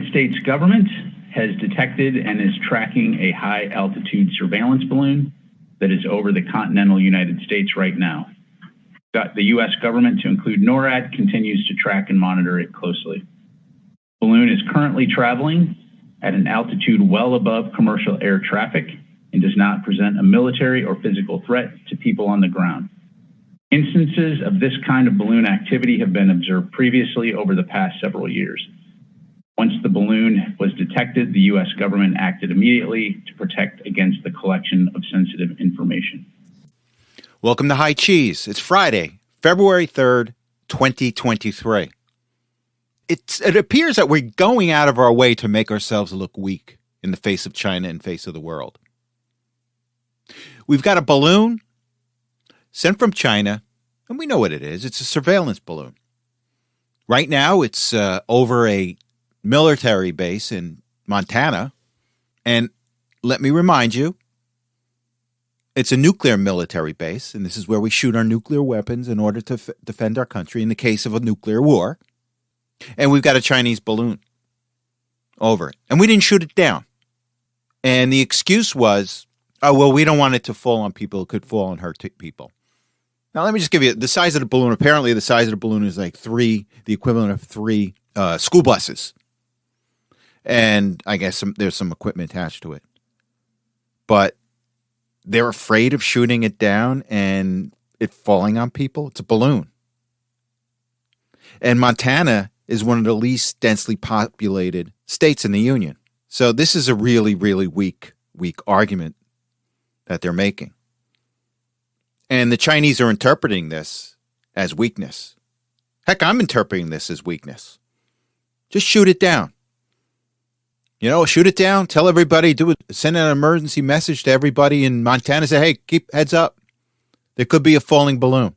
States government has detected and is tracking a high-altitude surveillance balloon that is over the continental United States right now. The U.S. government, to include NORAD, continues to track and monitor it closely. The balloon is currently traveling at an altitude well above commercial air traffic and does not present a military or physical threat to people on the ground. Instances of this kind of balloon activity have been observed previously over the past several years. Once the balloon was detected, the U.S. government acted immediately to protect against the collection of sensitive information. Welcome to High Cheese. It's Friday, February 3rd, 2023. It appears that we're going out of our way to make ourselves look weak in the face of China and face of the world. We've got a balloon sent from China, and we know what it is. It's a surveillance balloon. Right now, it's over a military base in Montana, and let me remind you, it's a nuclear military base, and this is where we shoot our nuclear weapons in order to defend our country in the case of a nuclear war. And we've got a Chinese balloon over it, and we didn't shoot it down. And the excuse was, oh, well, we don't want it to fall on people. It could fall and hurt people. Now, let me just give you the size of the balloon. Apparently, the size of the balloon is like the equivalent of three school buses. And I guess there's some equipment attached to it. But they're afraid of shooting it down and it falling on people. It's a balloon. And Montana is one of the least densely populated states in the Union. So this is a really, really weak argument that they're making. And the Chinese are interpreting this as weakness. Heck, I'm interpreting this as weakness. Just shoot it down. You know, shoot it down, tell everybody, send an emergency message to everybody in Montana, say, hey, keep heads up. There could be a falling balloon,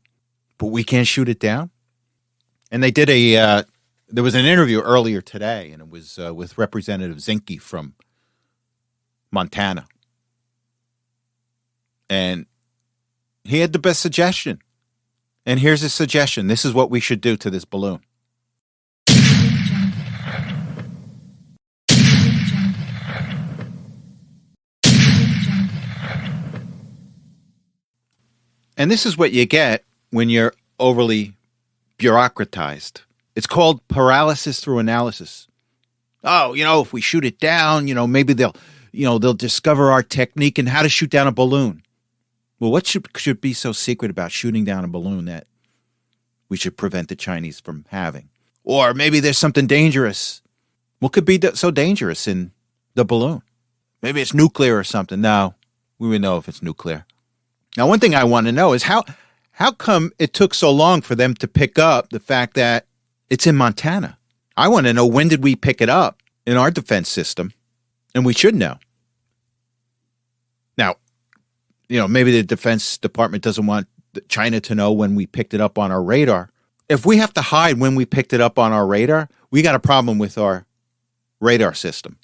but we can't shoot it down. And they did there was an interview earlier today, and it was with Representative Zinke from Montana. And he had the best suggestion. And here's his suggestion. This is what we should do to this balloon. And this is what you get when you're overly bureaucratized. It's called paralysis through analysis. Oh, if we shoot it down, maybe they'll discover our technique and how to shoot down a balloon. Well, what should be so secret about shooting down a balloon that we should prevent the Chinese from having? Or maybe there's something dangerous. What could be so dangerous in the balloon? Maybe it's nuclear or something. No, we would know if it's nuclear. Now, one thing I want to know is how come it took so long for them to pick up the fact that it's in Montana? I want to know, when did we pick it up in our defense system? And we should know. Now, maybe the Defense Department doesn't want China to know when we picked it up on our radar. If we have to hide when we picked it up on our radar, we got a problem with our radar system.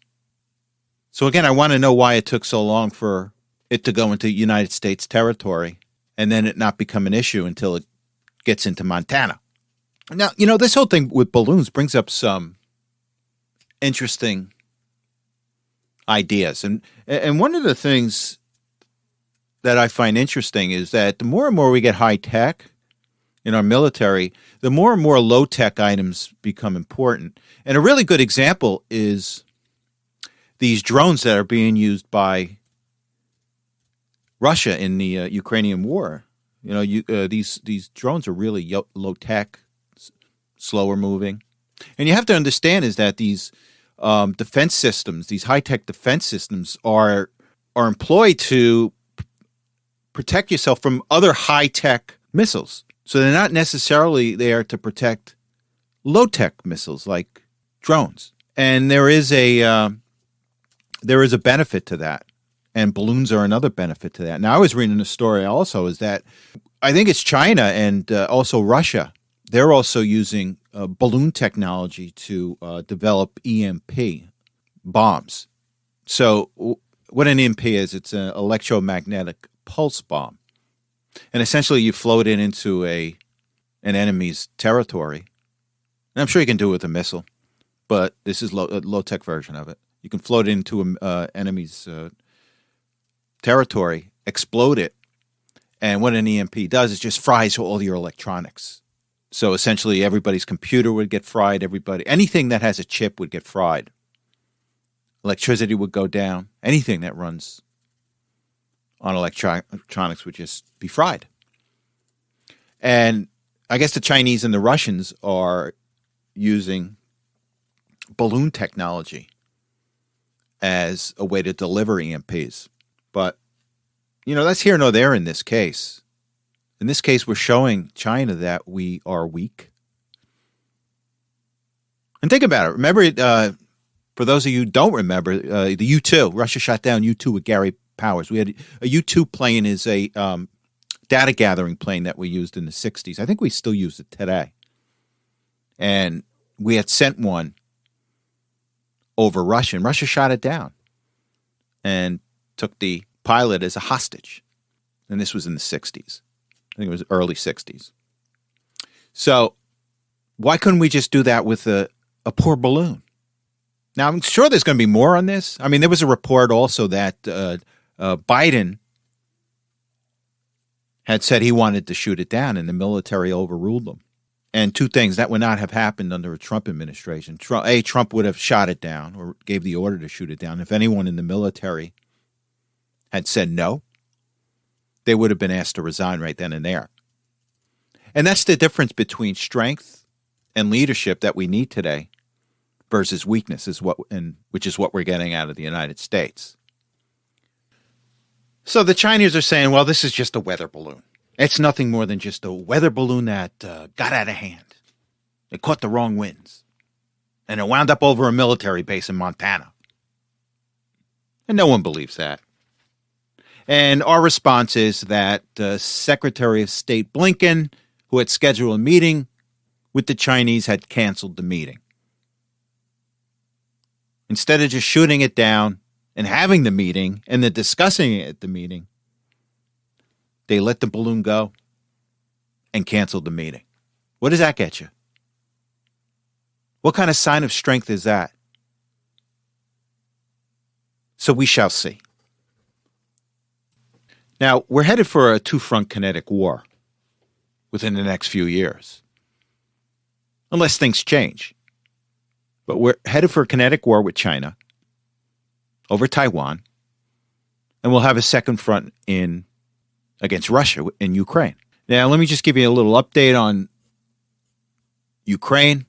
So again, I want to know why it took so long for it to go into United States territory and then it not become an issue until it gets into Montana. Now, this whole thing with balloons brings up some interesting ideas. And one of the things that I find interesting is that the more and more we get high tech in our military, the more and more low tech items become important. And a really good example is these drones that are being used by Russia in the Ukrainian war. These drones are really low tech, slower moving. And you have to understand is that these defense systems, these high tech defense systems, are employed to protect yourself from other high tech missiles. So they're not necessarily there to protect low tech missiles like drones. And there is a benefit to that. And balloons are another benefit to that. Now, I was reading a story also is that I think it's China and also Russia. They're also using balloon technology to develop EMP bombs. So what an EMP is, it's an electromagnetic pulse bomb. And essentially you float it into an enemy's territory. And I'm sure you can do it with a missile. but this is a low-tech version of it. You can float it into enemy's territory, explode it, and what an EMP does is just fries all your electronics. So essentially everybody's computer would get fried, anything that has a chip would get fried. Electricity would go down. Anything that runs on electronics would just be fried. And I guess the Chinese and the Russians are using balloon technology as a way to deliver EMPs. But, that's here nor there in this case. In this case, we're showing China that we are weak. And think about it. Remember, for those of you who don't remember, the U-2, Russia shot down U-2 with Gary Powers. We had a U-2 plane is a data gathering plane that we used in the 60s. I think we still use it today. And we had sent one over Russia, and Russia shot it down and took the pilot as a hostage. And this was in the 60s. I think it was early 60s. So why couldn't we just do that with a poor balloon? Now, I'm sure there's going to be more on this. I mean, there was a report also that Biden had said he wanted to shoot it down, and the military overruled them. And two things, that would not have happened under a Trump administration. Trump would have shot it down or gave the order to shoot it down. If anyone in the military had said no, they would have been asked to resign right then and there. And that's the difference between strength and leadership that we need today versus weakness, which is what we're getting out of the United States. So the Chinese are saying, well, this is just a weather balloon. It's nothing more than just a weather balloon that got out of hand. It caught the wrong winds. And it wound up over a military base in Montana. And no one believes that. And our response is that Secretary of State Blinken, who had scheduled a meeting with the Chinese, had canceled the meeting. Instead of just shooting it down and having the meeting and then discussing it at the meeting, they let the balloon go and canceled the meeting. What does that get you? What kind of sign of strength is that? So we shall see. Now, we're headed for a two-front kinetic war within the next few years, unless things change. But we're headed for a kinetic war with China over Taiwan, and we'll have a second front against Russia in Ukraine. Now, let me just give you a little update on Ukraine.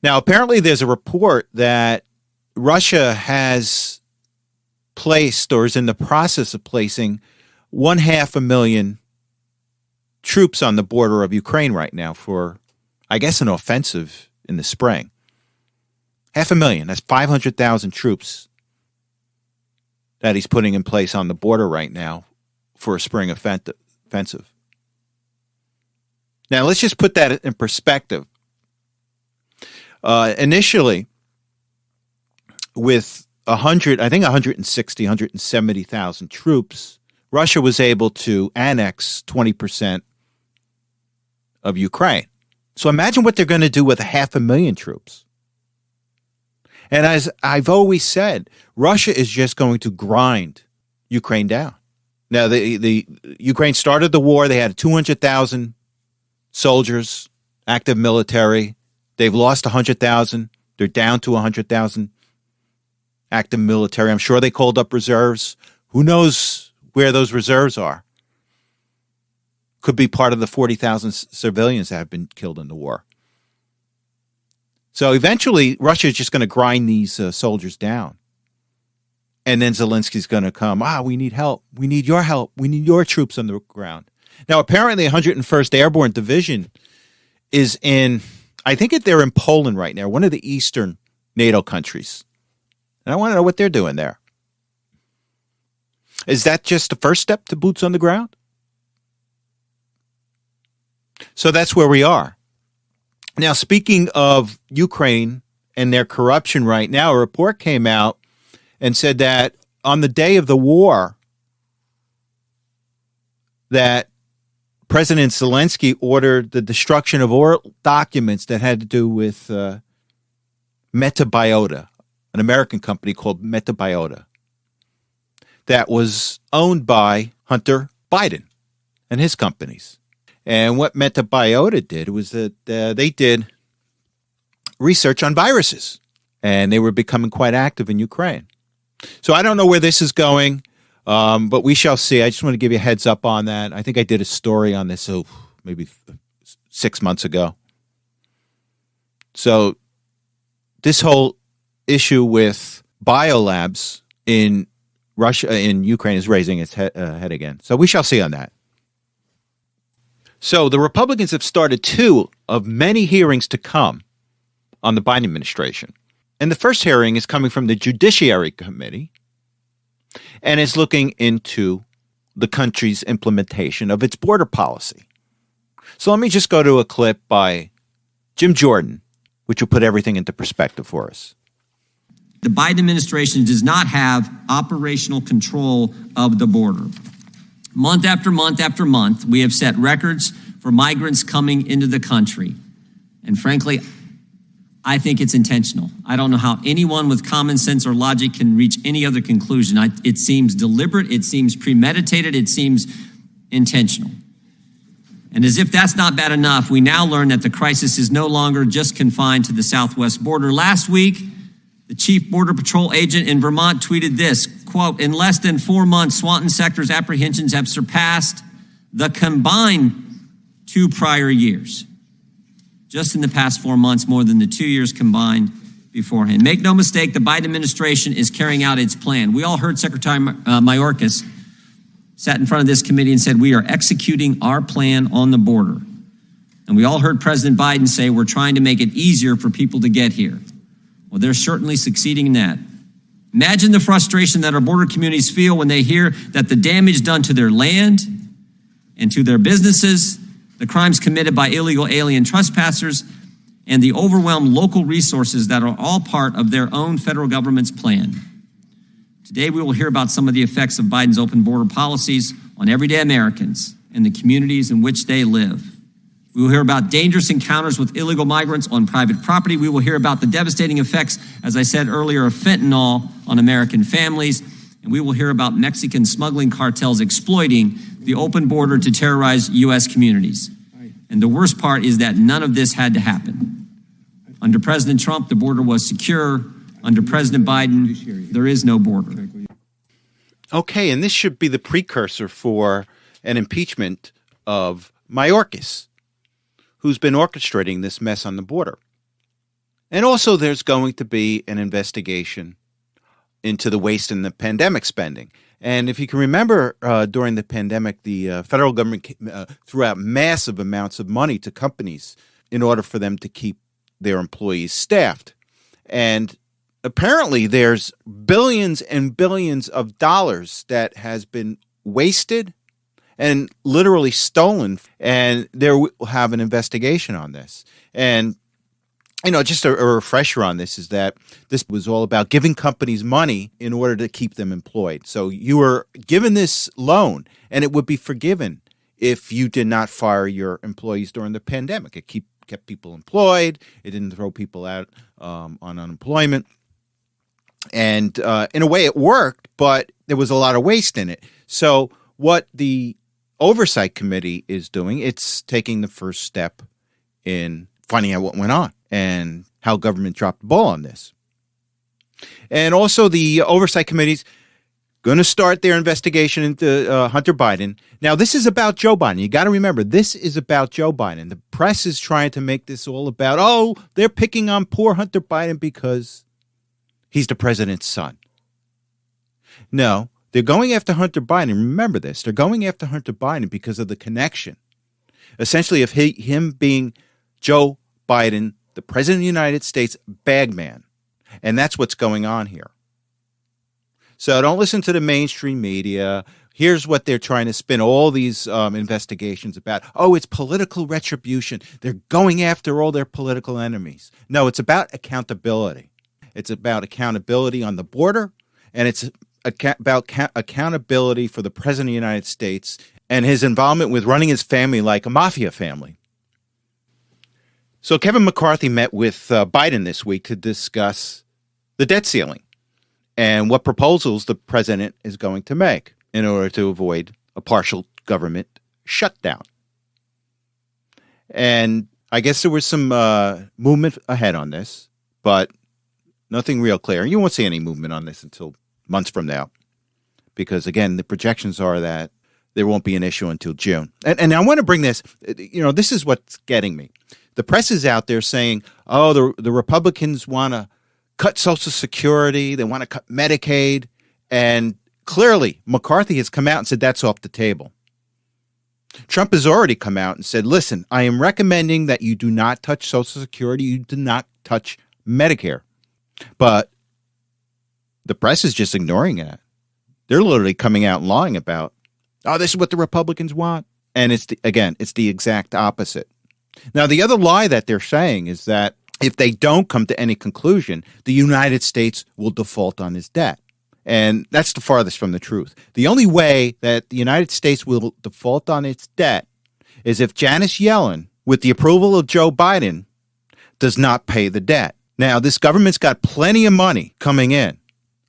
Now, apparently there's a report that Russia has placed or is in the process of placing 500,000 troops on the border of Ukraine right now for, I guess, an offensive in the spring. 500,000, that's 500,000 troops that he's putting in place on the border right now for a spring offensive. Now, let's just put that in perspective. Initially, with 170,000 troops, Russia was able to annex 20% of Ukraine. So imagine what they're going to do with 500,000 troops. And as I've always said, Russia is just going to grind Ukraine down. Now, the Ukraine started the war. They had 200,000 soldiers, active military. They've lost 100,000. They're down to 100,000 active military. I'm sure they called up reserves. Who knows where those reserves are? Could be part of the 40,000 civilians that have been killed in the war. So eventually, Russia is just going to grind these soldiers down. And then Zelensky's going to come, we need help. We need your help. We need your troops on the ground. Now, apparently, 101st Airborne Division is I think they're in Poland right now, one of the eastern NATO countries. And I want to know what they're doing there. Is that just the first step to boots on the ground? So that's where we are. Now, speaking of Ukraine and their corruption right now, a report came out and said that on the day of the war, that President Zelensky ordered the destruction of all documents that had to do with Metabiota, an American company called Metabiota, that was owned by Hunter Biden and his companies. And what Metabiota did was that they did research on viruses, and they were becoming quite active in Ukraine. So I don't know where this is going, but we shall see. I just want to give you a heads up on that. I think I did a story on this maybe 6 months ago. So this whole issue with biolabs in Russia, in Ukraine, is raising its head again. So we shall see on that. So the Republicans have started 2 of many hearings to come on the Biden administration. And the first hearing is coming from the Judiciary Committee and is looking into the country's implementation of its border policy. So let me just go to a clip by Jim Jordan, which will put everything into perspective for us. The Biden administration does not have operational control of the border. Month after month after month, we have set records for migrants coming into the country. And frankly, I think it's intentional. I don't know how anyone with common sense or logic can reach any other conclusion. It seems deliberate, it seems premeditated, it seems intentional. And as if that's not bad enough, we now learn that the crisis is no longer just confined to the southwest border. Last week, the chief border patrol agent in Vermont tweeted this, quote, "In less than 4 months, Swanton sector's apprehensions have surpassed the combined 2 prior years. Just in the past 4 months, more than the 2 years combined beforehand." Make no mistake, the Biden administration is carrying out its plan. We all heard Secretary Mayorkas sat in front of this committee and said, we are executing our plan on the border. And we all heard President Biden say, we're trying to make it easier for people to get here. Well, they're certainly succeeding in that. Imagine the frustration that our border communities feel when they hear that the damage done to their land and to their businesses, the crimes committed by illegal alien trespassers, and the overwhelmed local resources that are all part of their own federal government's plan. Today, we will hear about some of the effects of Biden's open border policies on everyday Americans and the communities in which they live. We will hear about dangerous encounters with illegal migrants on private property. We will hear about the devastating effects, as I said earlier, of fentanyl on American families. And we will hear about Mexican smuggling cartels exploiting the open border to terrorize U.S. communities. And the worst part is that none of this had to happen. Under President Trump, the border was secure. Under President Biden, there is no border. Okay, and this should be the precursor for an impeachment of Mayorkas, who's been orchestrating this mess on the border. And also there's going to be an investigation into the waste in the pandemic spending. And if you can remember, during the pandemic, the federal government threw out massive amounts of money to companies in order for them to keep their employees staffed. And apparently there's billions and billions of dollars that has been wasted and literally stolen, and they will have an investigation on this. And, you know, just a refresher on this is that this was all about giving companies money in order to keep them employed. So you were given this loan, and it would be forgiven if you did not fire your employees during the pandemic. It kept people employed. It didn't throw people out on unemployment. And in a way it worked, but there was a lot of waste in it. So what the Oversight Committee is doing, it's taking the first step in finding out what went on and how government dropped the ball on this. And also the Oversight Committee's going to start their investigation into Hunter Biden. Now, this is about Joe Biden. You got to remember, this is about Joe Biden. The press is trying to make this all about, oh, they're picking on poor Hunter Biden because he's the president's son. No. They're going after Hunter Biden. Remember this. They're going after Hunter Biden because of the connection, essentially, of him being Joe Biden, the president of the United States, bagman. And that's what's going on here. So don't listen to the mainstream media. Here's what they're trying to spin all these investigations about. Oh, it's political retribution. They're going after all their political enemies. No, it's about accountability. It's about accountability on the border, and it's about accountability for the president of the United States and his involvement with running his family like a mafia family. So Kevin McCarthy met with Biden this week to discuss the debt ceiling and what proposals the president is going to make in order to avoid a partial government shutdown. And I guess there was some movement ahead on this, but nothing real clear. You won't see any movement on this until months from now, because, again, the projections are that there won't be an issue until June. And I want to bring this, this is what's getting me. The press is out there saying, oh, the Republicans want to cut Social Security, they want to cut Medicaid, and clearly McCarthy has come out and said that's off the table. Trump has already come out and said, listen, I am recommending that you do not touch Social Security, you do not touch Medicare. But the press is just ignoring it. They're literally coming out and lying about, oh, this is what the Republicans want. And it's the exact opposite. Now, the other lie that they're saying is that if they don't come to any conclusion, the United States will default on its debt. And that's the farthest from the truth. The only way that the United States will default on its debt is if Janet Yellen, with the approval of Joe Biden, does not pay the debt. Now, this government's got plenty of money coming in.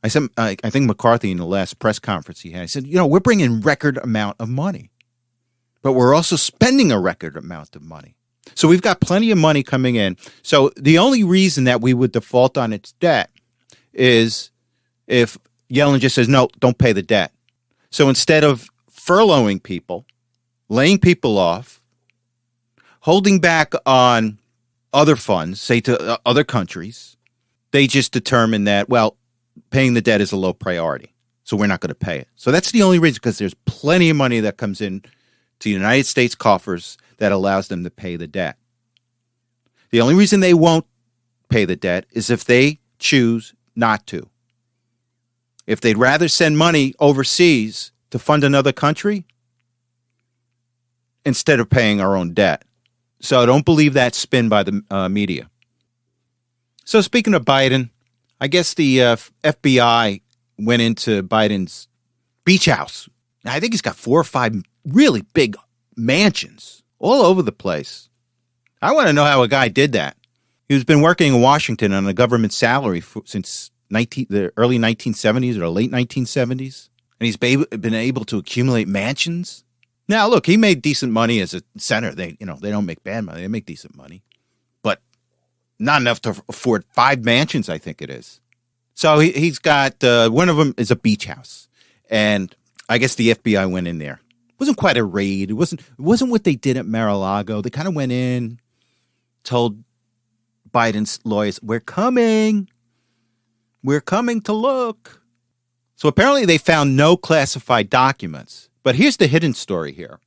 I think McCarthy in the last press conference he had, he said, we're bringing record amount of money, but we're also spending a record amount of money. So we've got plenty of money coming in. So the only reason that we would default on its debt is if Yellen just says, no, don't pay the debt. So instead of furloughing people, laying people off, holding back on other funds, say to other countries, they just determine that, well, paying the debt is a low priority, so we're not going to pay it. So that's the only reason, because there's plenty of money that comes in to the United States coffers that allows them to pay the debt. The only reason they won't pay the debt is if they choose not to. If they'd rather send money overseas to fund another country instead of paying our own debt. So don't believe that spin by the media. So speaking of Biden, I guess the FBI went into Biden's beach house. Now, I think he's got 4 or 5 really big mansions all over the place. I want to know how a guy did that. He's been working in Washington on a government salary since the early 1970s or the late 1970s, and he's been able to accumulate mansions. Now, look, he made decent money as a senator. They don't make bad money; they make decent money, but not enough to afford 5 mansions, I think it is. So he's got one of them is a beach house, and I guess the FBI went in there. It wasn't quite a raid. It wasn't what they did at Mar-a-Lago. They kind of went in, told Biden's lawyers, we're coming to look. So apparently they found no classified documents. But here's the hidden story here.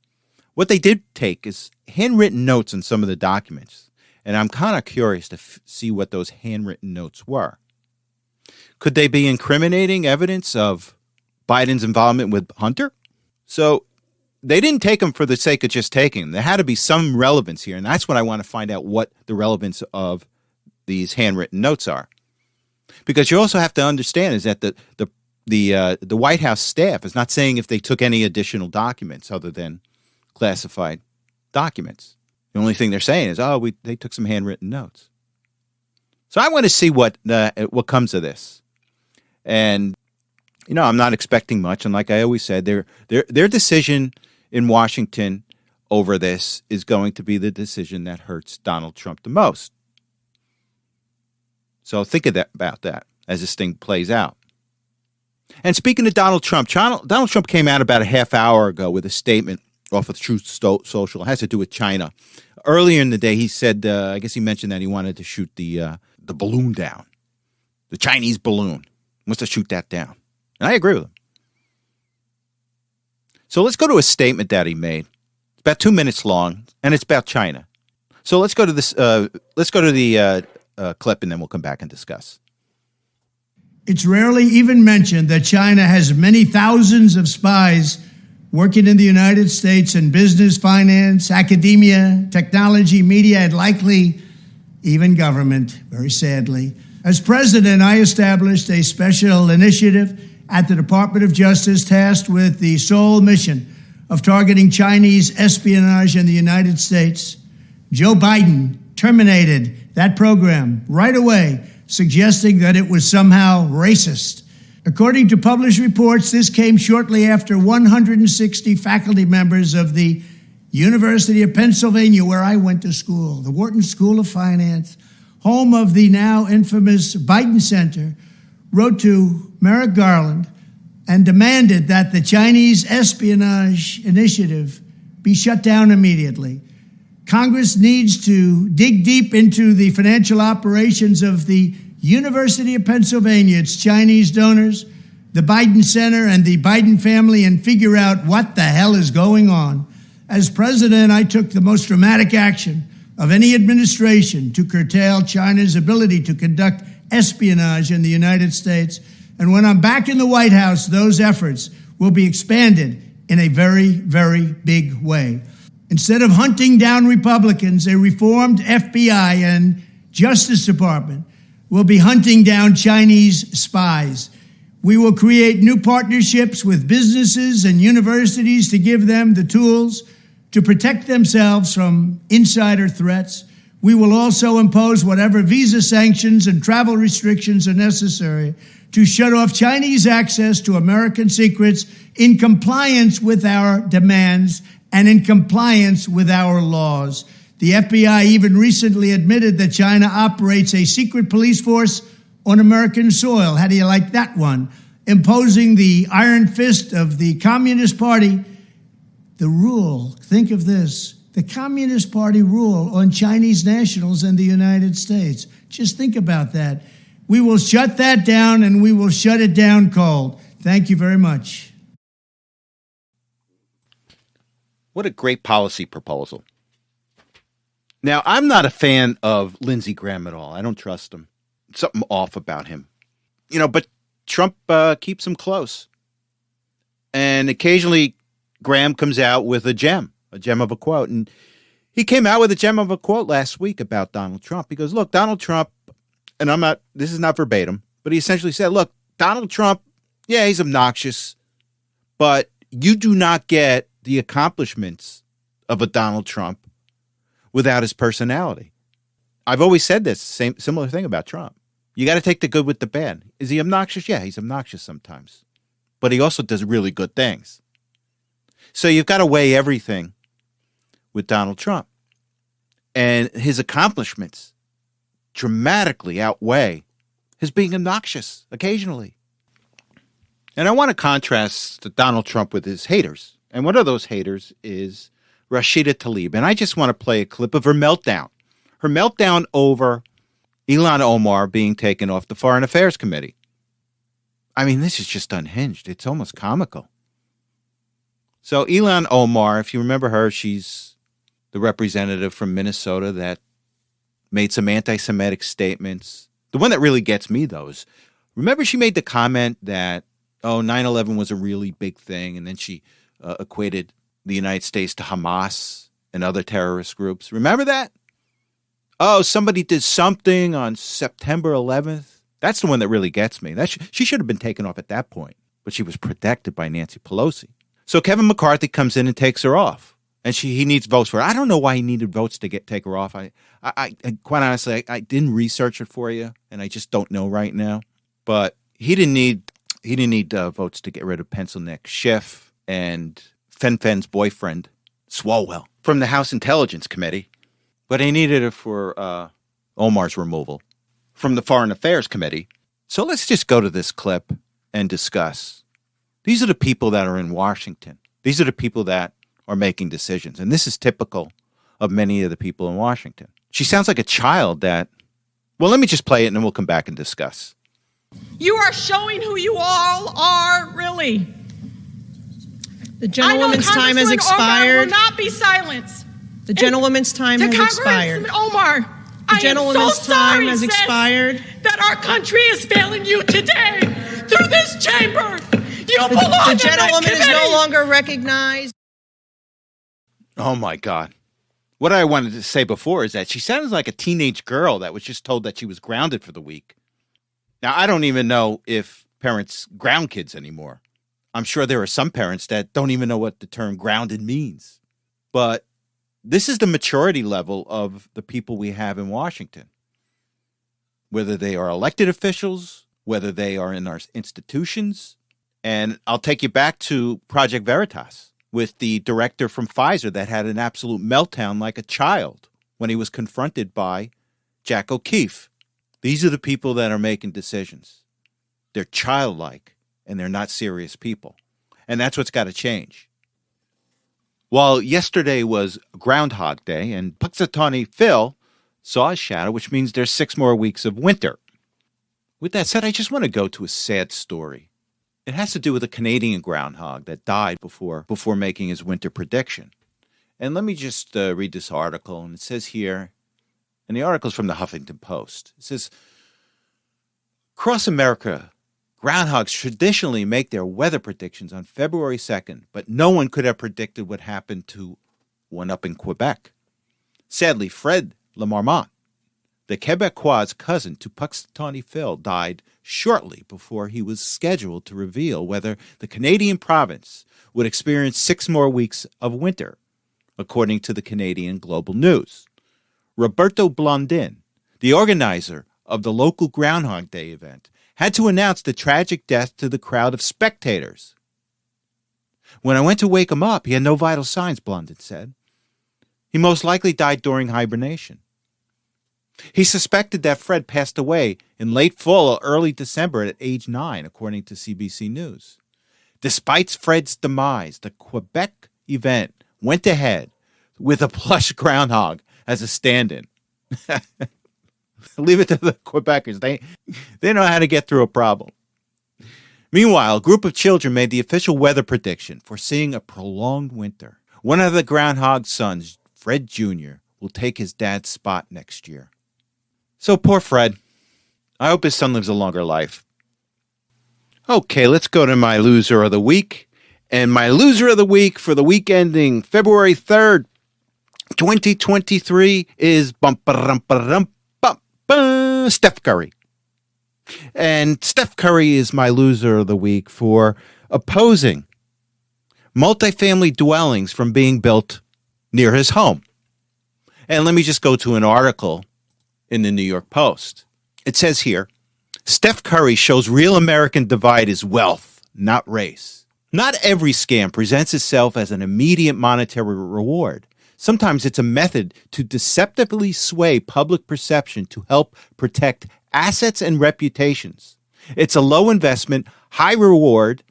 What they did take is handwritten notes on some of the documents. And I'm kind of curious to see what those handwritten notes were. Could they be incriminating evidence of Biden's involvement with Hunter? So they didn't take them for the sake of just taking them. There had to be some relevance here. And that's what I want to find out, what the relevance of these handwritten notes are. Because you also have to understand is that the White House staff is not saying if they took any additional documents other than classified documents. The only thing they're saying is, they took some handwritten notes. So I want to see what comes of this. And, I'm not expecting much. And like I always said, their decision in Washington over this is going to be the decision that hurts Donald Trump the most. So think about that as this thing plays out. And speaking of Donald Trump came out about a half hour ago with a statement off of Truth Social. It has to do with China. Earlier in the day, he said, I guess he mentioned that he wanted to shoot the balloon down, the Chinese balloon. He wants to shoot that down. And I agree with him. So let's go to a statement that he made. It's about 2 minutes long, and it's about China. So let's go to this. Let's go to the clip, and then we'll come back and discuss. It's rarely even mentioned that China has many thousands of spies working in the United States in business, finance, academia, technology, media, and likely even government, very sadly. As president, I established a special initiative at the Department of Justice tasked with the sole mission of targeting Chinese espionage in the United States. Joe Biden terminated that program right away, suggesting that it was somehow racist. According to published reports, this came shortly after 160 faculty members of the University of Pennsylvania, where I went to school, the Wharton School of Finance, home of the now infamous Biden Center, wrote to Merrick Garland and demanded that the Chinese espionage initiative be shut down immediately. Congress needs to dig deep into the financial operations of the University of Pennsylvania, its Chinese donors, the Biden Center, and the Biden family, and figure out what the hell is going on. As president, I took the most dramatic action of any administration to curtail China's ability to conduct espionage in the United States. And when I'm back in the White House, those efforts will be expanded in a very, very big way. Instead of hunting down Republicans, a reformed FBI and Justice Department will be hunting down Chinese spies. We will create new partnerships with businesses and universities to give them the tools to protect themselves from insider threats. We will also impose whatever visa sanctions and travel restrictions are necessary to shut off Chinese access to American secrets in compliance with our demands and in compliance with our laws. The FBI even recently admitted that China operates a secret police force on American soil. How do you like that one? Imposing the iron fist of the Communist Party, the rule, think of this, the Communist Party rule on Chinese nationals in the United States. Just think about that. We will shut that down, and we will shut it down cold. Thank you very much. What a great policy proposal. Now, I'm not a fan of Lindsey Graham at all. I don't trust him. Something off about him. But Trump keeps him close. And occasionally Graham comes out with a gem of a quote. And he came out with a gem of a quote last week about Donald Trump. He goes, look, Donald Trump, and this is not verbatim, but he essentially said, look, Donald Trump, yeah, he's obnoxious, but you do not get the accomplishments of a Donald Trump without his personality. I've always said this similar thing about Trump. You got to take the good with the bad. Is he obnoxious? Yeah, he's obnoxious sometimes. But he also does really good things. So you've got to weigh everything with Donald Trump. And his accomplishments dramatically outweigh his being obnoxious occasionally. And I want to contrast Donald Trump with his haters. And one of those haters is Rashida Tlaib. And I just want to play a clip of her meltdown. Her meltdown over Ilhan Omar being taken off the Foreign Affairs Committee. I mean, this is just unhinged. It's almost comical. So Ilhan Omar, if you remember her, she's the representative from Minnesota that made some anti-Semitic statements. The one that really gets me, though, is, remember she made the comment that, 9/11 was a really big thing, and then she equated the United States to Hamas and other terrorist groups. Remember that? Oh, somebody did something on September 11th. That's the one that really gets me. She should have been taken off at that point, but she was protected by Nancy Pelosi. So Kevin McCarthy comes in and takes her off, and he needs votes for her. I don't know why he needed votes to take her off. I quite honestly, I didn't research it for you, and I just don't know right now. But he didn't need votes to get rid of Pencil Neck Schiff and Fen-Fen's boyfriend, Swalwell, from the House Intelligence Committee. But he needed it for Omar's removal from the Foreign Affairs Committee. So let's just go to this clip and discuss. These are the people that are in Washington. These are the people that are making decisions. And this is typical of many of the people in Washington. She sounds like a child that, well, let me just play it and then we'll come back and discuss. You are showing who you all are, really. The gentlewoman's time has expired. Omar will not be silenced. The gentlewoman's time has expired. Omar, the gentlewoman's time has expired. That our country is failing you today through this chamber. You belong The gentlewoman is no longer recognized. Oh, my God. What I wanted to say before is that she sounds like a teenage girl that was just told that she was grounded for the week. Now, I don't even know if parents ground kids anymore. I'm sure there are some parents that don't even know what the term grounded means. But This is the maturity level of the people we have in Washington. Whether they are elected officials, whether they are in our institutions. And I'll take you back to Project Veritas with the director from Pfizer that had an absolute meltdown like a child when he was confronted by Jack O'Keefe. These are the people that are making decisions. They're childlike, and they're not serious people. And that's what's got to change. While yesterday was Groundhog Day, and Punxsutawney Phil saw a shadow, which means there's 6 more weeks of winter. With that said, I just want to go to a sad story. It has to do with a Canadian groundhog that died before making his winter prediction. And let me just read this article, and it says here, and the article is from the Huffington Post. It says, across America, groundhogs traditionally make their weather predictions on February 2nd, but no one could have predicted what happened to one up in Quebec. Sadly, Fred Lamarmont, the Quebecois' cousin to Punxsutawney Phil, died shortly before he was scheduled to reveal whether the Canadian province would experience 6 more weeks of winter, according to the Canadian Global News. Roberto Blondin, the organizer of the local Groundhog Day event, had to announce the tragic death to the crowd of spectators. When I went to wake him up, he had no vital signs, Blondin said. He most likely died during hibernation. He suspected that Fred passed away in late fall or early December at age 9, according to CBC News. Despite Fred's demise, the Quebec event went ahead with a plush groundhog as a stand-in. Leave it to the Quebecers. They know how to get through a problem. Meanwhile, a group of children made the official weather prediction, foreseeing a prolonged winter. One of the groundhog's sons, Fred Jr., will take his dad's spot next year. So poor Fred. I hope his son lives a longer life. Okay, let's go to my loser of the week. And my loser of the week for the week ending February 3rd, 2023 is Steph Curry. And Steph Curry is my loser of the week for opposing multifamily dwellings from being built near his home. And let me just go to an article in the New York Post. It says here, Steph Curry shows real American divide is wealth, not race. Not every scam presents itself as an immediate monetary reward. Sometimes it's a method to deceptively sway public perception to help protect assets and reputations. It's a low investment, high reward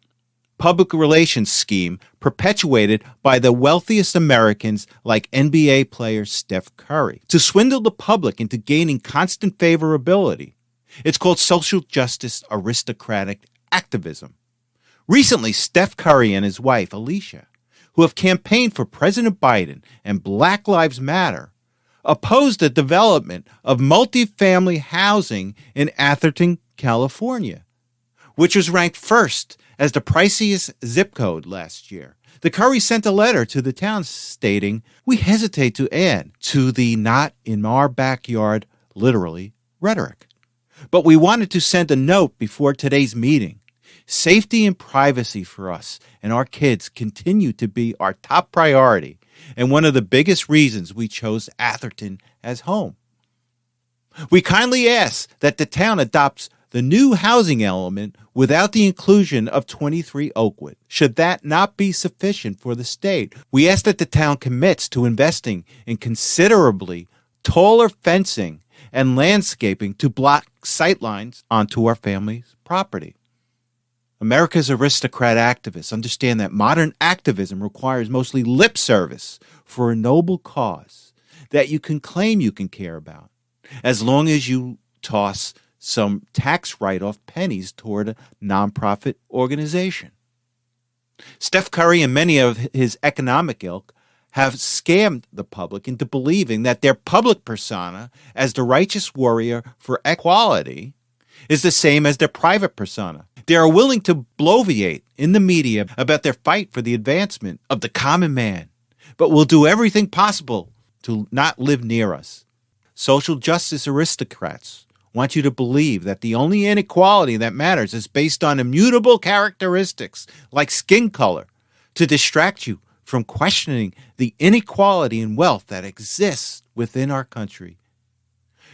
public relations scheme perpetuated by the wealthiest Americans like NBA player Steph Curry to swindle the public into gaining constant favorability. It's called social justice aristocratic activism. Recently, Steph Curry and his wife, Alicia, who have campaigned for President Biden and Black Lives Matter, opposed the development of multifamily housing in Atherton, California, which was ranked first as the priciest zip code last year. The Curry sent a letter to the town stating, "We hesitate to add to the not in our backyard, literally, rhetoric. But we wanted to send a note before today's meeting. Safety and privacy for us and our kids continue to be our top priority and one of the biggest reasons we chose Atherton as home. We kindly ask that the town adopts the new housing element without the inclusion of 23 Oakwood. Should that not be sufficient for the state, we ask that the town commits to investing in considerably taller fencing and landscaping to block sightlines onto our family's property." America's aristocrat activists understand that modern activism requires mostly lip service for a noble cause that you can claim you can care about, as long as you toss some tax write-off pennies toward a nonprofit organization. Steph Curry and many of his economic ilk have scammed the public into believing that their public persona as the righteous warrior for equality is the same as their private persona. They are willing to bloviate in the media about their fight for the advancement of the common man, but will do everything possible to not live near us. Social justice aristocrats want you to believe that the only inequality that matters is based on immutable characteristics like skin color to distract you from questioning the inequality in wealth that exists within our country.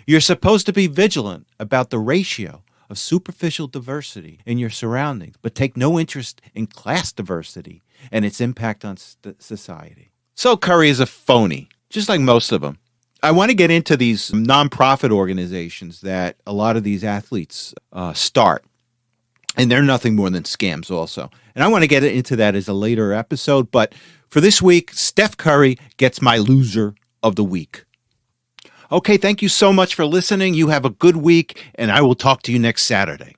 You're supposed to be vigilant about the ratio of superficial diversity in your surroundings, but take no interest in class diversity and its impact on society. So Curry is a phony, just like most of them. I want to get into these nonprofit organizations that a lot of these athletes start. And they're nothing more than scams also. And I want to get into that as a later episode. But for this week, Steph Curry gets my loser of the week. Okay, thank you so much for listening. You have a good week, and I will talk to you next Saturday.